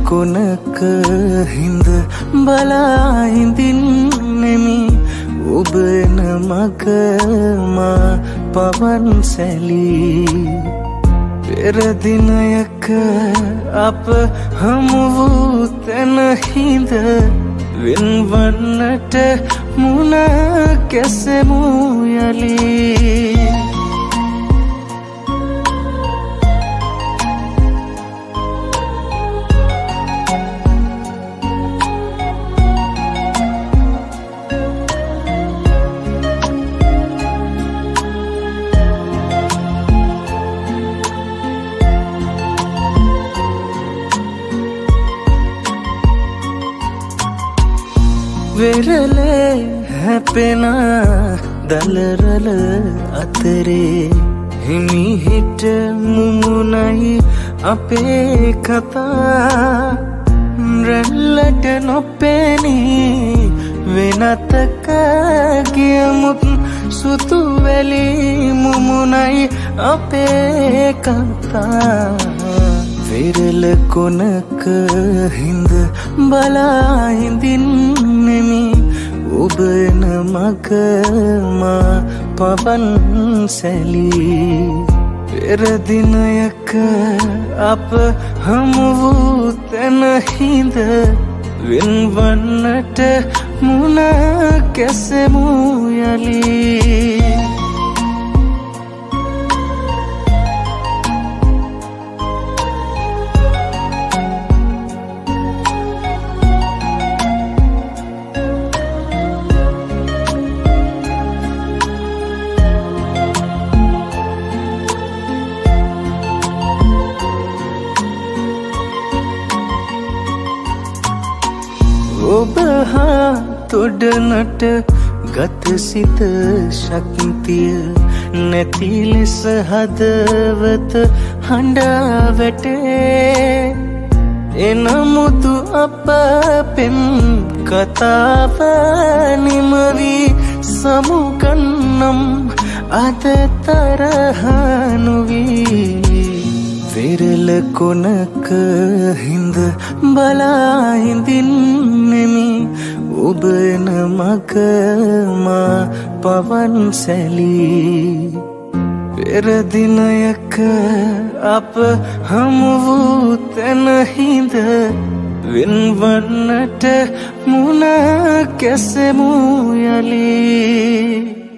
කොනක හිඳ බලා හිඳින්නෙමි ඔබ එන මග මා පවන් සැලී පෙර දිනයක අප හමු වූ තැන හිඳ වෙන්වන්නට මුණ කැසෙමු යලී වෙරළේ හැපෙන දලරල අතරේ හිමිහිට මුමුණයි අපේ කතා රැල්ලට නොපෙනී වෙනතක ගියමුත් සුතු වැලි මුමුණයි අපේ කතා වෙරළ කොනක හිඳ බලා හිඳින්නෙමි ඔබ එන මග මා පවන් සැලී පෙර දිනයක අප හමු වූ තැන හිඳ වෙන්වන්නට මුණ කැසෙමු යලී ඔබ හා තොඩනට ගත සිත ශක්තිය නැති ලෙස හදවත හඬා වැටේ එනමුතු අප පෙම් කතාව නිමවී සමුගන්නම් අද තරහ නොවී වෙරළ කොනක හිඳ බලා හිඳින්නෙමි ඔබ එන මග මා පවන් සැලී පෙර දිනයක අප හමු වූ තැන හිඳ වෙන්වන්නට මුණ කැසෙමු යලී